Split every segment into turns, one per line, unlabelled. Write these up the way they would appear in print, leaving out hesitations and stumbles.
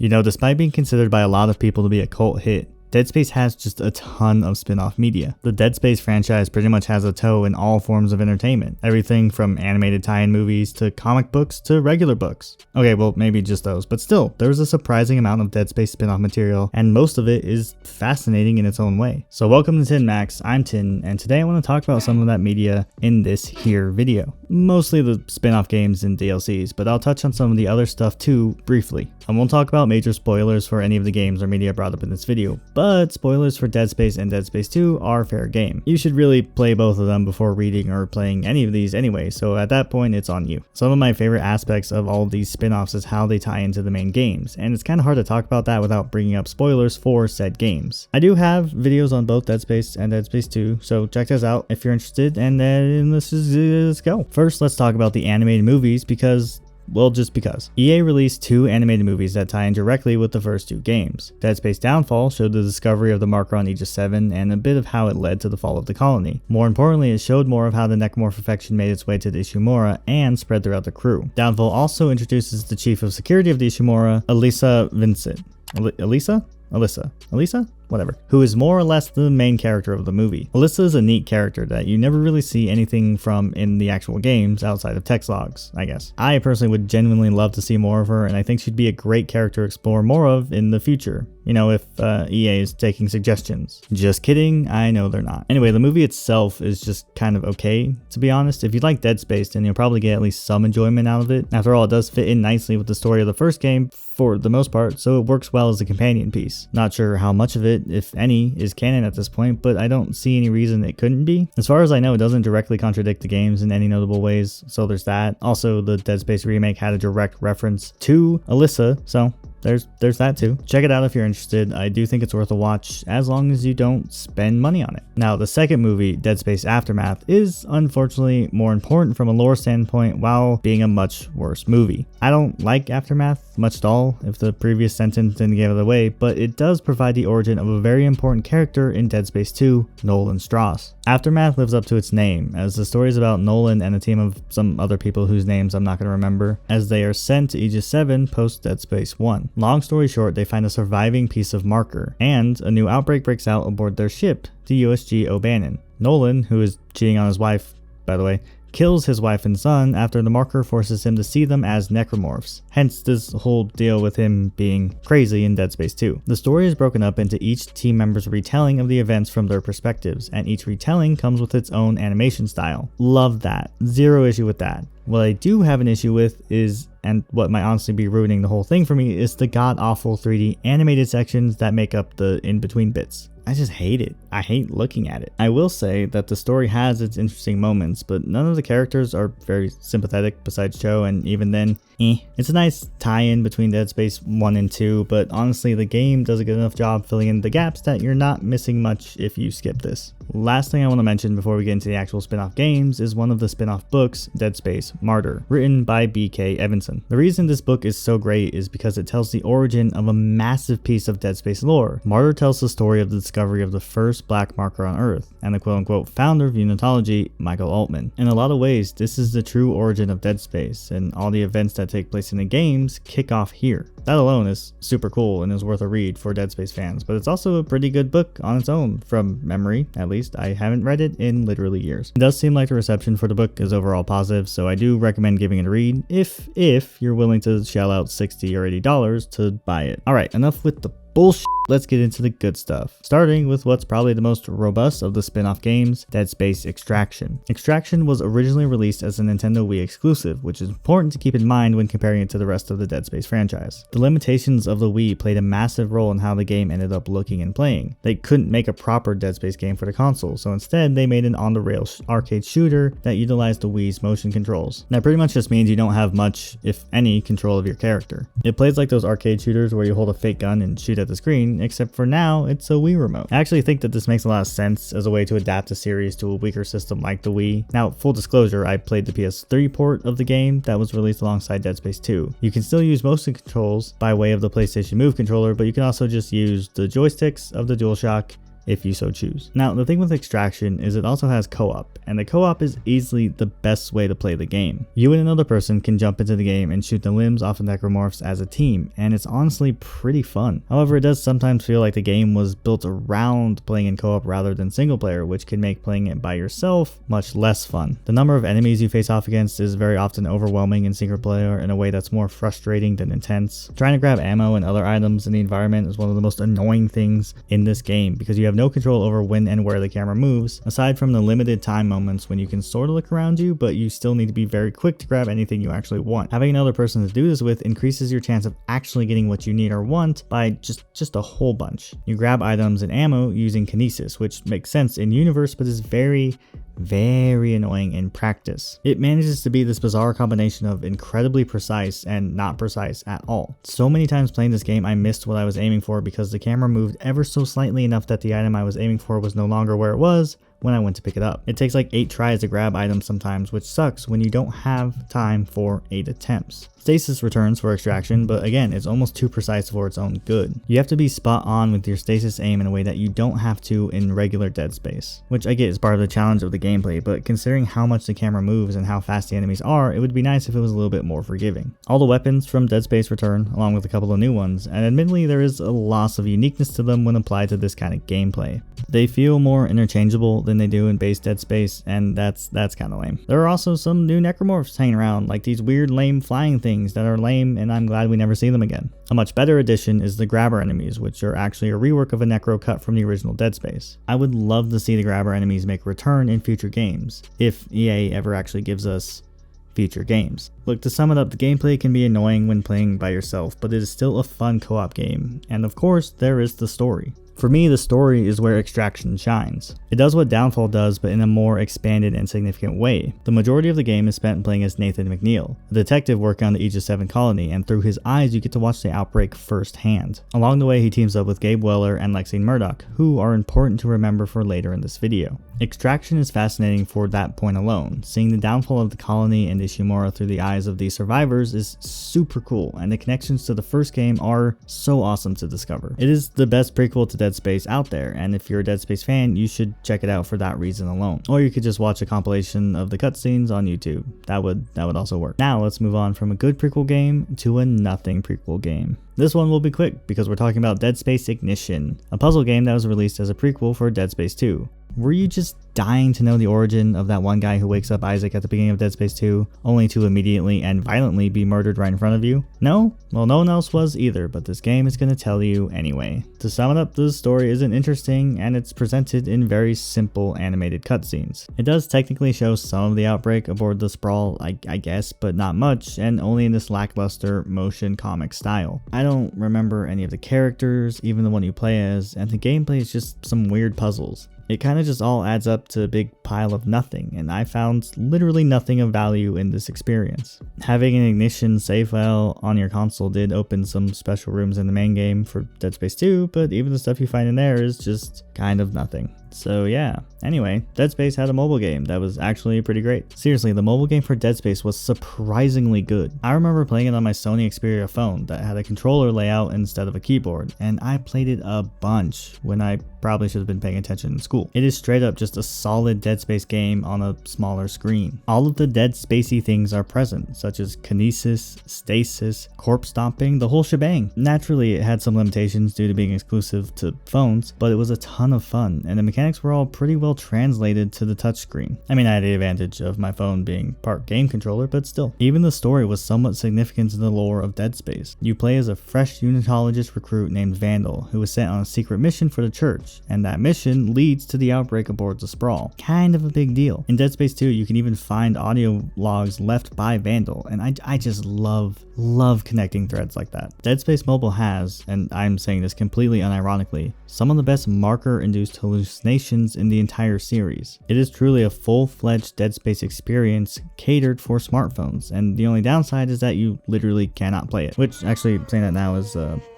You know, despite being considered by a lot of people to be a cult hit, Dead Space has just a ton of spin-off media. The Dead Space franchise pretty much has a toe in all forms of entertainment. Everything from animated tie-in movies to comic books to regular books. Okay, well, maybe just those, but still, there's a surprising amount of Dead Space spin-off material, and most of it is fascinating in its own way. So welcome to Tin Max, I'm Tin, and today I want to talk about some of that media in this here video. Mostly the spin-off games and DLCs, but I'll touch on some of the other stuff too, briefly. I won't talk about major spoilers for any of the games or media brought up in this video, but spoilers for Dead Space and Dead Space 2 are fair game. You should really play both of them before reading or playing any of these anyway, so at that point it's on you. Some of my favorite aspects of all of these spin-offs is how they tie into the main games, and it's kind of hard to talk about that without bringing up spoilers for said games. I do have videos on both Dead Space and Dead Space 2, so check those out if you're interested, and then let's go. First, let's talk about the animated movies because, well, just because. EA released 2 animated movies that tie in directly with the first 2 games. Dead Space Downfall showed the discovery of the marker on Aegis 7 and a bit of how it led to the fall of the colony. More importantly, it showed more of how the necromorph infection made its way to the Ishimura and spread throughout the crew. Downfall also introduces the chief of security of the Ishimura, Elisa Vincent. Elisa? Whatever. Who is more or less the main character of the movie. Alyssa is a neat character that you never really see anything from in the actual games outside of text logs, I guess. I personally would genuinely love to see more of her, and I think she'd be a great character to explore more of in the future. You know, if EA is taking suggestions. Just kidding, I know they're not. Anyway, the movie itself is just kind of okay, to be honest. If you like Dead Space, then you'll probably get at least some enjoyment out of it. After all, it does fit in nicely with the story of the first game for the most part, so it works well as a companion piece. Not sure how much of it, if any, is canon at this point, but I don't see any reason it couldn't be. As far as I know, it doesn't directly contradict the games in any notable ways, so there's that. Also, the Dead Space remake had a direct reference to Alyssa, so there's that too. Check it out if you're interested. I do think it's worth a watch as long as you don't spend money on it. Now, the second movie, Dead Space Aftermath, is unfortunately more important from a lore standpoint while being a much worse movie. I don't like Aftermath much at all, if the previous sentence didn't give it away, but it does provide the origin of a very important character in Dead Space 2, Nolan Strauss. Aftermath lives up to its name, as the story is about Nolan and a team of some other people whose names I'm not going to remember, as they are sent to Aegis 7 post Dead Space 1. Long story short, they find a surviving piece of marker, and a new outbreak breaks out aboard their ship, the USG O'Bannon. Nolan, who is cheating on his wife, by the way, kills his wife and son after the marker forces him to see them as necromorphs, hence this whole deal with him being crazy in Dead Space 2. The story is broken up into each team member's retelling of the events from their perspectives, and each retelling comes with its own animation style. Love that. Zero issue with that. What I do have an issue with is, and what might honestly be ruining the whole thing for me, is the god-awful 3D animated sections that make up the in-between bits. I just hate it. I hate looking at it. I will say that the story has its interesting moments, but none of the characters are very sympathetic besides Cho, and even then, It's a nice tie-in between Dead Space 1 and 2, but honestly the game does a good enough job filling in the gaps that you're not missing much if you skip this. Last thing I want to mention before we get into the actual spin-off games is one of the spin-off books, Dead Space Martyr, written by B.K. Evanson. The reason this book is so great is because it tells the origin of a massive piece of Dead Space lore. Martyr tells the story of the discovery of the first black marker on Earth, and the quote-unquote founder of unitology, Michael Altman. In a lot of ways, this is the true origin of Dead Space, and all the events that take place in the games kick off here. That alone is super cool and is worth a read for Dead Space fans, but it's also a pretty good book on its own, from memory at least. I haven't read it in literally years. It does seem like the reception for the book is overall positive, so I do recommend giving it a read if you're willing to shell out $60 or $80 to buy it. Alright, enough with the bullshit. Let's get into the good stuff, starting with what's probably the most robust of the spin-off games, Dead Space Extraction. Extraction was originally released as a Nintendo Wii exclusive, which is important to keep in mind when comparing it to the rest of the Dead Space franchise. The limitations of the Wii played a massive role in how the game ended up looking and playing. They couldn't make a proper Dead Space game for the console, so instead they made an on-the-rails arcade shooter that utilized the Wii's motion controls. That pretty much just means you don't have much, if any, control of your character. It plays like those arcade shooters where you hold a fake gun and shoot at the screen, except for now it's a Wii remote. I actually think that this makes a lot of sense as a way to adapt a series to a weaker system like the Wii. Now, full disclosure, I played the PS3 port of the game that was released alongside Dead Space 2. You can still use motion controls by way of the PlayStation Move controller, but you can also just use the joysticks of the DualShock if you so choose. Now, the thing with Extraction is it also has co-op, and the co-op is easily the best way to play the game. You and another person can jump into the game and shoot the limbs off of necromorphs as a team, and it's honestly pretty fun. However, it does sometimes feel like the game was built around playing in co-op rather than single player, which can make playing it by yourself much less fun. The number of enemies you face off against is very often overwhelming in single player in a way that's more frustrating than intense. Trying to grab ammo and other items in the environment is one of the most annoying things in this game because you have no control over when and where the camera moves, aside from the limited time moments when you can sort of look around you, but you still need to be very quick to grab anything you actually want. Having another person to do this with increases your chance of actually getting what you need or want by just a whole bunch. You grab items and ammo using kinesis, which makes sense in universe but is very annoying in practice. It manages to be this bizarre combination of incredibly precise and not precise at all. So many times playing this game I missed what I was aiming for because the camera moved ever so slightly enough that the item I was aiming for was no longer where it was when I went to pick it up. It takes like 8 tries to grab items sometimes, which sucks when you don't have time for 8 attempts. Stasis returns for Extraction, but again, it's almost too precise for its own good. You have to be spot on with your stasis aim in a way that you don't have to in regular Dead Space, which I get is part of the challenge of the gameplay, but considering how much the camera moves and how fast the enemies are, it would be nice if it was a little bit more forgiving. All the weapons from Dead Space return, along with a couple of new ones, and admittedly there is a loss of uniqueness to them when applied to this kind of gameplay. They feel more interchangeable than they do in base Dead Space, and that's kind of lame. There are also some new necromorphs hanging around, like these weird lame flying things that are lame, and I'm glad we never see them again. A much better addition is the grabber enemies, which are actually a rework of a necro cut from the original Dead Space. I would love to see the grabber enemies make a return in future games, if EA ever actually gives us future games. Look, to sum it up, the gameplay can be annoying when playing by yourself, but it is still a fun co-op game, and of course, there is the story. For me, the story is where Extraction shines. It does what Downfall does, but in a more expanded and significant way. The majority of the game is spent playing as Nathan McNeil, a detective working on the Aegis 7 colony, and through his eyes you get to watch the outbreak firsthand. Along the way, he teams up with Gabe Weller and Lexine Murdoch, who are important to remember for later in this video. Extraction is fascinating for that point alone. Seeing the downfall of the colony and Ishimura through the eyes of these survivors is super cool, and the connections to the first game are so awesome to discover. It is the best prequel to Dead Space out there, and if you're a Dead Space fan, you should check it out for that reason alone. Or you could just watch a compilation of the cutscenes on YouTube. That would also work. Now let's move on from a good prequel game to a nothing prequel game. This one will be quick because we're talking about Dead Space Ignition, a puzzle game that was released as a prequel for Dead Space 2. Were you just dying to know the origin of that one guy who wakes up Isaac at the beginning of Dead Space 2, only to immediately and violently be murdered right in front of you? No? Well, no one else was either, but this game is going to tell you anyway. To sum it up, the story isn't interesting, and it's presented in very simple animated cutscenes. It does technically show some of the outbreak aboard the Sprawl, I guess, but not much, and only in this lackluster motion comic style. I don't remember any of the characters, even the one you play as, and the gameplay is just some weird puzzles. It kind of just all adds up to a big pile of nothing, and I found literally nothing of value in this experience. Having an Ignition save file on your console did open some special rooms in the main game for Dead Space 2, but even the stuff you find in there is just kind of nothing. So yeah, anyway, Dead Space had a mobile game that was actually pretty great. Seriously, the mobile game for Dead Space was surprisingly good. I remember playing it on my Sony Xperia phone that had a controller layout instead of a keyboard, and I played it a bunch when I probably should have been paying attention in school. It is straight up just a solid Dead Space game on a smaller screen. All of the Dead Spacey things are present, such as kinesis, stasis, corpse stomping, the whole shebang. Naturally, it had some limitations due to being exclusive to phones, but it was a ton of fun, and the mechanics were all pretty well translated to the touchscreen. I mean, I had the advantage of my phone being part game controller, but still. Even the story was somewhat significant to the lore of Dead Space. You play as a fresh unitologist recruit named Vandal, who was sent on a secret mission for the church, and that mission leads to the outbreak aboard the Sprawl. Kind of a big deal. In Dead Space 2, you can even find audio logs left by Vandal, and I just love connecting threads like that. Dead Space Mobile has, and I'm saying this completely unironically, some of the best marker-induced hallucinations in the entire series. It is truly a full-fledged Dead Space experience catered for smartphones, and the only downside is that you literally cannot play it, which actually saying that now is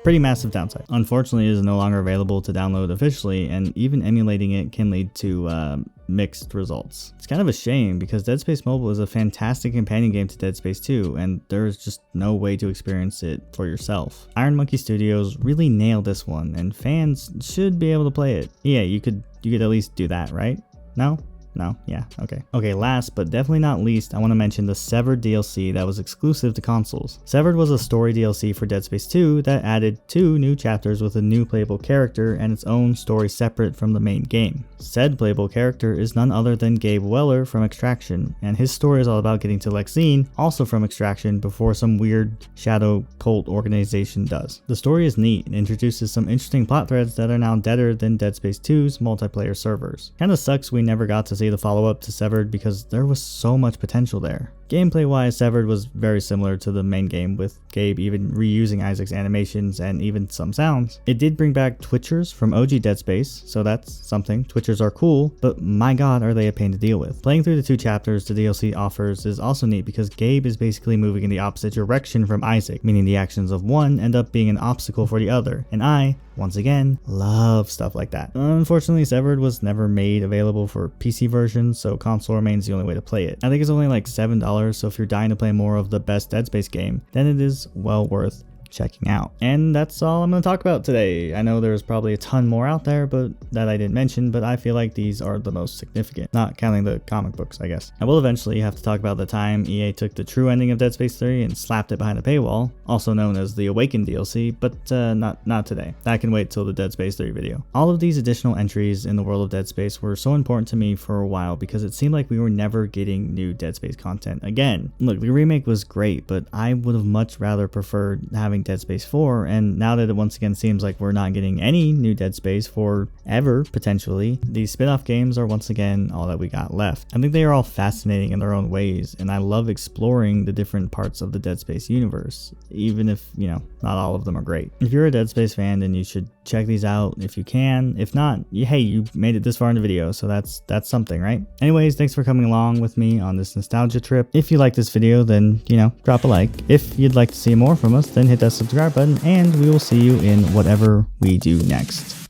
Pretty massive downside. Unfortunately, it is no longer available to download officially, and even emulating it can lead to mixed results. It's kind of a shame because Dead Space Mobile is a fantastic companion game to Dead Space 2, and there's just no way to experience it for yourself. Iron Monkey Studios really nailed this one, and fans should be able to play it. Yeah, you could at least do that, right? No? No? Yeah, okay. Okay, last but definitely not least, I want to mention the Severed DLC that was exclusive to consoles. Severed was a story DLC for Dead Space 2 that added 2 new chapters with a new playable character and its own story separate from the main game. Said playable character is none other than Gabe Weller from Extraction, and his story is all about getting to Lexine, also from Extraction, before some weird shadow cult organization does. The story is neat and introduces some interesting plot threads that are now deader than Dead Space 2's multiplayer servers. Kinda sucks we never got to see the follow-up to Severed because there was so much potential there. Gameplay wise, Severed was very similar to the main game, with Gabe even reusing Isaac's animations and even some sounds. It did bring back Twitchers from OG Dead Space, so that's something. Twitchers are cool, but my god are they a pain to deal with. Playing through the 2 chapters the DLC offers is also neat because Gabe is basically moving in the opposite direction from Isaac, meaning the actions of one end up being an obstacle for the other, and I, once again, love stuff like that. Unfortunately, Severed was never made available for PC versions, so console remains the only way to play it. I think it's only like $7, so if you're dying to play more of the best Dead Space game, then it is well worth checking out. And that's all I'm going to talk about today. I know there's probably a ton more out there but that I didn't mention, but I feel like these are the most significant, not counting the comic books, I guess. I will eventually have to talk about the time EA took the true ending of Dead Space 3 and slapped it behind a paywall, also known as the Awakened DLC, but not today. That can wait till the Dead Space 3 video. All of these additional entries in the world of Dead Space were so important to me for a while because it seemed like we were never getting new Dead Space content again. Look, the remake was great, but I would have much rather preferred having Dead Space 4, and now that it once again seems like we're not getting any new Dead Space for ever, potentially, these spin-off games are once again all that we got left. I think they are all fascinating in their own ways, and I love exploring the different parts of the Dead Space universe, even if, you know, not all of them are great. If you're a Dead Space fan, then you should check these out if you can. If not, hey, you made it this far in the video, so that's something, right? Anyways, thanks for coming along with me on this nostalgia trip. If you like this video, then, you know, drop a like. If you'd like to see more from us, then hit that subscribe button, and we will see you in whatever we do next.